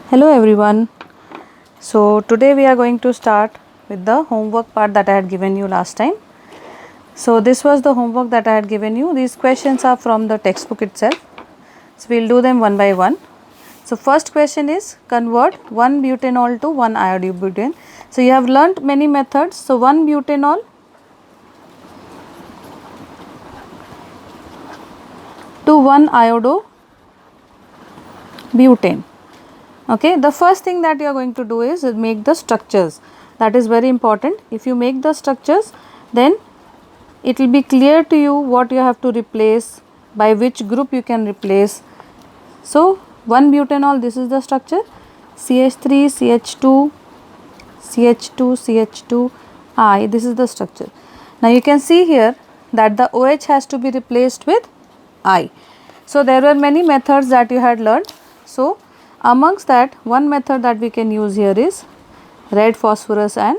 Hello everyone. So today we are going to start with the homework part that I had given you last time. So this was the homework that I had given you. These questions are from the textbook itself. So we'll do them one by one. So first question is convert 1 butanol to 1 iodobutane. So you have learnt many methods. So 1 butanol to 1 iodobutane. Okay, the first thing that you are going to do is make the structures. That is very important. If you make the structures, then it will be clear to you what you have to replace, by which group you can replace. So 1 butanol, this is the structure, CH3 CH2 CH2 CH2 I, this is the structure. Now you can see here that the OH has to be replaced with I. So there were many methods that you had learned. So amongst that, one method that we can use here is red phosphorus and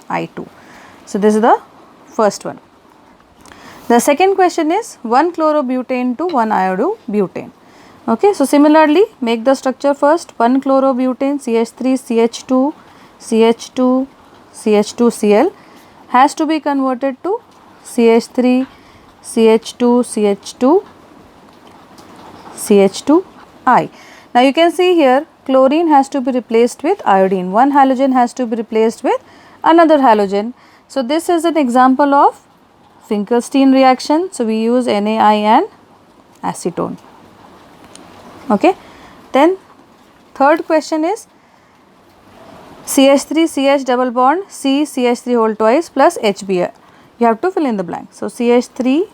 I2. So this is the first one. The second question is 1 chlorobutane to 1 iodobutane. Okay, so similarly make the structure first. 1 chlorobutane CH3 CH2 CH2 CH2Cl has to be converted to CH3 CH2 CH2 CH2I. Now you can see here chlorine has to be replaced with iodine. One halogen has to be replaced with another halogen. So this is an example of Finkelstein reaction. So we use NaI and acetone. Okay. Then third question is CH3 CH double bond C CH3 whole twice plus HBr. You have to fill in the blank. So CH3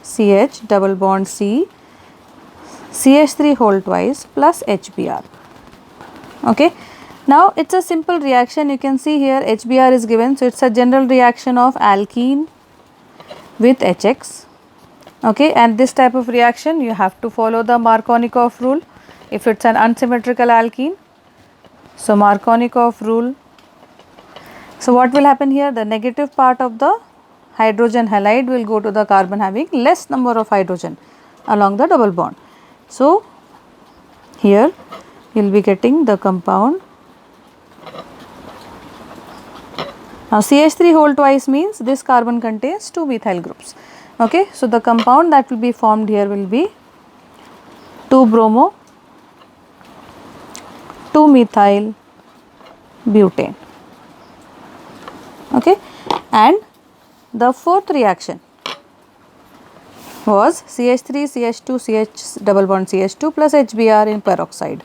CH double bond C CH3 whole twice plus HBr. Okay. Now it's a simple reaction. You can see here HBr is given. So it's a general reaction of alkene with HX. Okay. And this type of reaction you have to follow the Markovnikov rule if it's an unsymmetrical alkene. So Markovnikov rule. So what will happen here? The negative part of the hydrogen halide will go to the carbon having less number of hydrogen along the double bond. So here you will be getting the compound. Now CH3 whole twice means this carbon contains 2 methyl groups. Okay, so the compound that will be formed here will be 2-bromo 2-methyl butane. Okay, and the fourth reaction was CH3 CH2 CH double bond CH2 plus HBr in peroxide.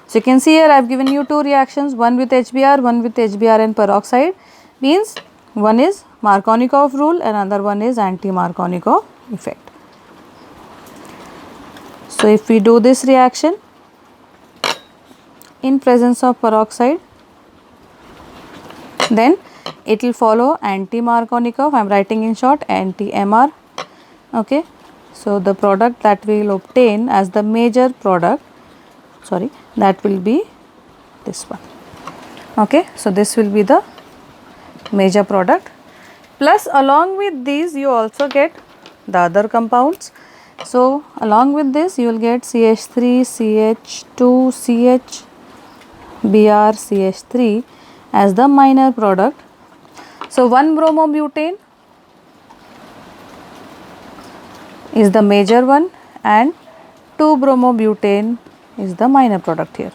So you can see here I have given you two reactions, one with HBr, one with HBr and peroxide, means one is Markovnikov rule and another one is anti-Markovnikov effect. So if we do this reaction in presence of peroxide, then it will follow anti-Markovnikov. I am writing in short anti-MR. Okay. So the product that we will obtain as the major product, that will be this one. Okay. So this will be the major product. Plus along with these you also get the other compounds. So along with this you will get CH3 CH2 CH Br CH3 as the minor product. So 1-bromobutane is the major one and 2-bromobutane is the minor product here.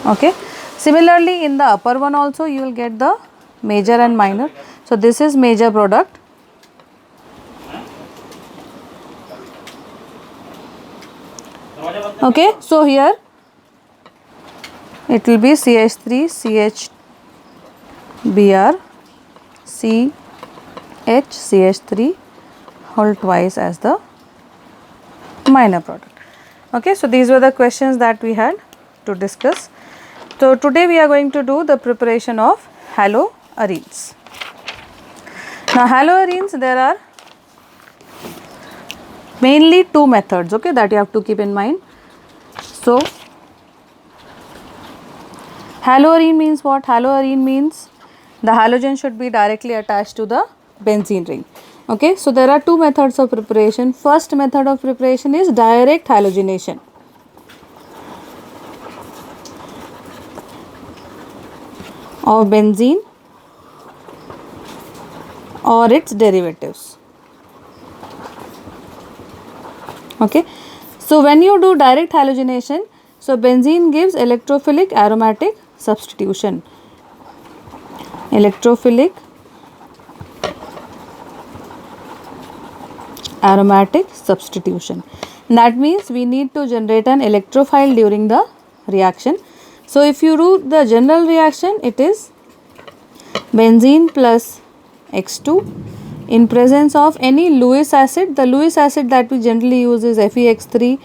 Okay. Similarly in the upper one also you will get the major and minor. So this is major product. Okay. So here it will be CH3 CH Br CH CH3 whole twice as the minor product. Okay. So these were the questions that we had to discuss. So today we are going to do the preparation of haloarenes. Now haloarenes, there are mainly two methods, okay, that you have to keep in mind. So haloarene means what? Haloarene means the halogen should be directly attached to the benzene ring. Okay, so there are two methods of preparation. First method of preparation is direct halogenation. of benzene or its derivatives. Okay. So when you do direct halogenation, so benzene gives electrophilic aromatic substitution. Electrophilic aromatic substitution. That means we need to generate an electrophile during the reaction. So if you do the general reaction, it is benzene plus X2 in presence of any Lewis acid. The Lewis acid that we generally use is FeX3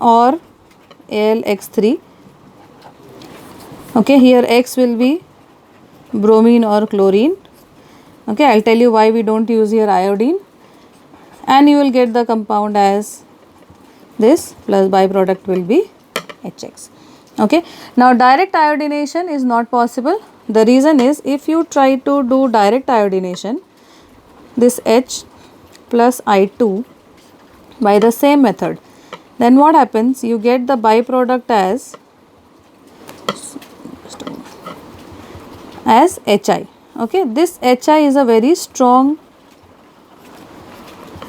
or AlX3. Okay, here X will be bromine or chlorine. Okay, I'll tell you why we don't use here iodine, and you will get the compound as this, plus byproduct will be HX. Okay, now direct iodination is not possible. The reason is, if you try to do direct iodination, this H plus I2 by the same method, then what happens? You get the byproduct as HI. Okay, this HI is a very strong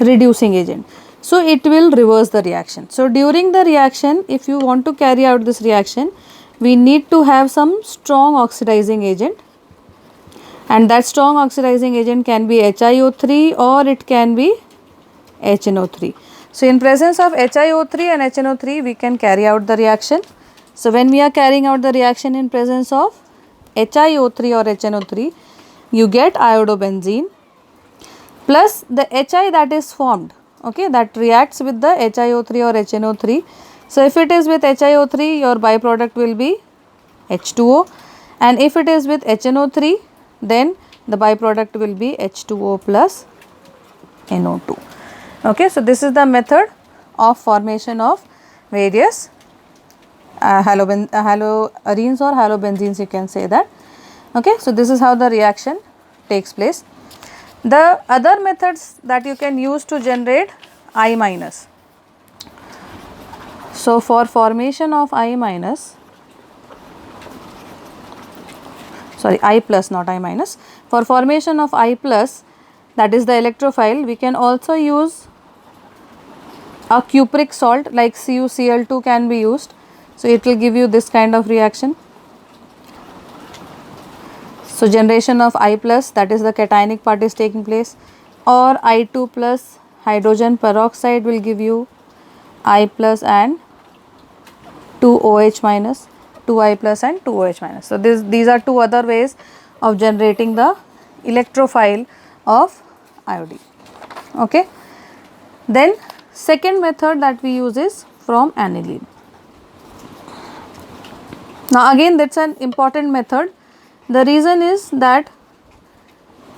reducing agent, so it will reverse the reaction. So during the reaction, if you want to carry out this reaction, we need to have some strong oxidizing agent, and that strong oxidizing agent can be HiO3 or it can be HNO3. So in presence of HiO3 and HNO3, we can carry out the reaction. So when we are carrying out the reaction in presence of HiO3 or HNO3, you get iodobenzene plus the HI that is formed, okay, that reacts with the HiO3 or HNO3. So if it is with HiO3, your byproduct will be H2O, and if it is with HNO3, then the byproduct will be H2O plus NO2. Okay, so this is the method of formation of various haloarenes or halobenzenes, you can say that. Okay, so this is how the reaction takes place. The other methods that you can use to generate I minus. So for formation of I minus, sorry, I plus, not I minus. For formation of I plus, that is the electrophile, we can also use a cupric salt like CuCl2 can be used. So it will give you this kind of reaction. So generation of I plus, that is the cationic part is taking place, or I2 plus hydrogen peroxide will give you I plus and 2OH minus, 2I plus and 2OH minus. So these are two other ways of generating the electrophile of iodine. Okay. Then second method that we use is from aniline. Now again, that's an important method. The reason is that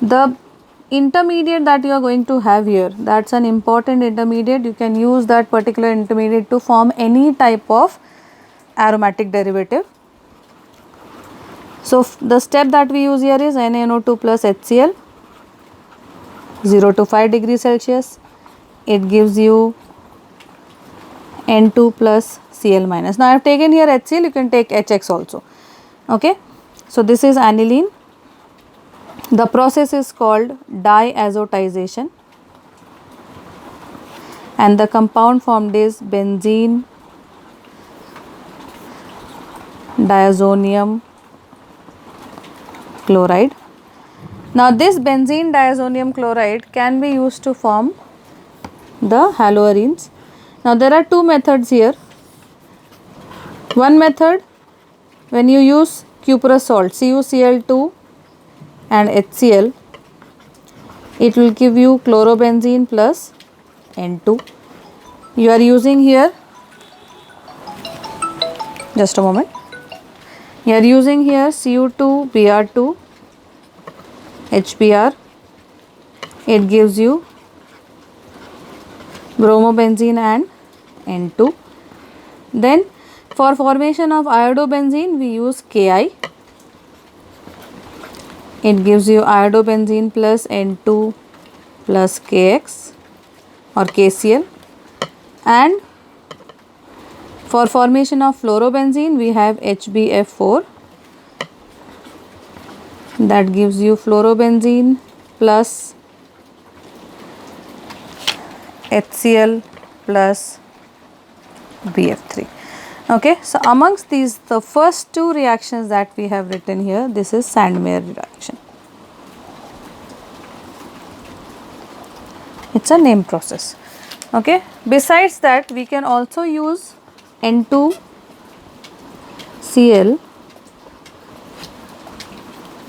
the intermediate that you are going to have here, that's an important intermediate. You can use that particular intermediate to form any type of aromatic derivative. So the step that we use here is NaNO2 plus HCl, 0 to 5 degrees Celsius. It gives you N2 plus Cl minus. Now I have taken here HCl, you can take HX also. Okay. So this is aniline. The process is called diazotization, and the compound formed is benzene diazonium chloride. Now this benzene diazonium chloride can be used to form the haloarenes. Now there are two methods here. One method, when you use cuprous salt CuCl2 and HCl, it will give you chlorobenzene plus N2. You are using here, just a moment, you are using here Cu2 Br2 HBr. It gives you bromobenzene and N2. Then for formation of iodobenzene, we use Ki. It gives you iodobenzene plus N2 plus Kx or KCl. And for formation of fluorobenzene, we have HbF4. that gives you fluorobenzene plus HCl plus BF3. Okay, so amongst these, the first two reactions that we have written here, this is Sandmeyer reaction. It's a name process. Okay, besides that, we can also use N2Cl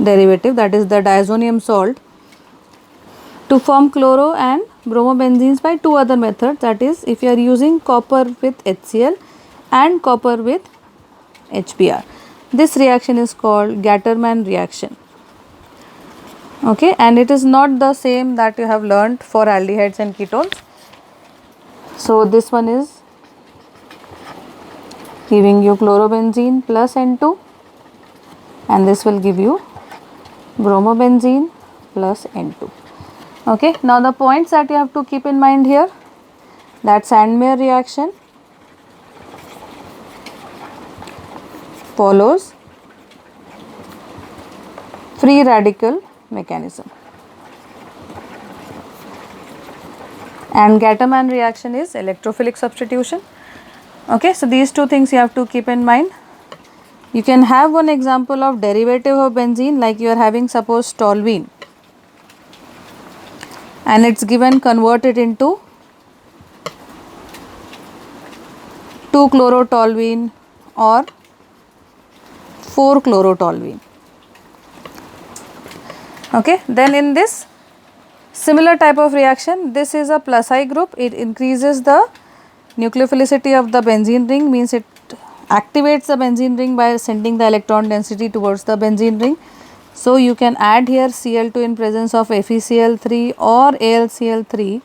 derivative, that is the diazonium salt, to form chloro and bromobenzenes by two other methods, that is if you are using copper with HCl and copper with HBr. This reaction is called Gattermann reaction. Okay, and it is not the same that you have learnt for aldehydes and ketones. So this one is giving you chlorobenzene plus N2, and this will give you bromobenzene plus N2. Okay, now the points that you have to keep in mind here, that Sandmeyer reaction follows free radical mechanism, and Gattermann reaction is electrophilic substitution. Okay, so these two things you have to keep in mind. You can have one example of derivative of benzene, like you are having suppose toluene, and it's given converted into 2-chlorotoluene or 4-chlorotoluene. Okay, then in this similar type of reaction, this is a plus I group. It increases the nucleophilicity of the benzene ring, means it activates the benzene ring by sending the electron density towards the benzene ring. So you can add here Cl2 in presence of FeCl3 or AlCl3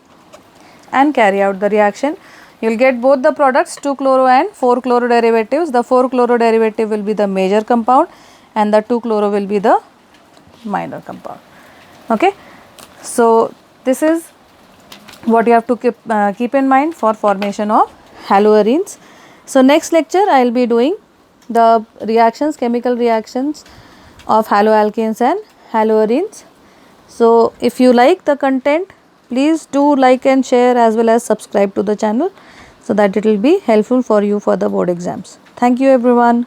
and carry out the reaction. You will get both the products, 2-chloro and 4-chloro derivatives. The 4-chloro derivative will be the major compound and the 2-chloro will be the minor compound. Okay, so this is what you have to keep in mind for formation of haloarenes. So next lecture I will be doing the reactions, chemical reactions of haloalkanes and haloarenes. So if you like the content, please do like and share as well as subscribe to the channel, so that it will be helpful for you for the board exams. Thank you everyone.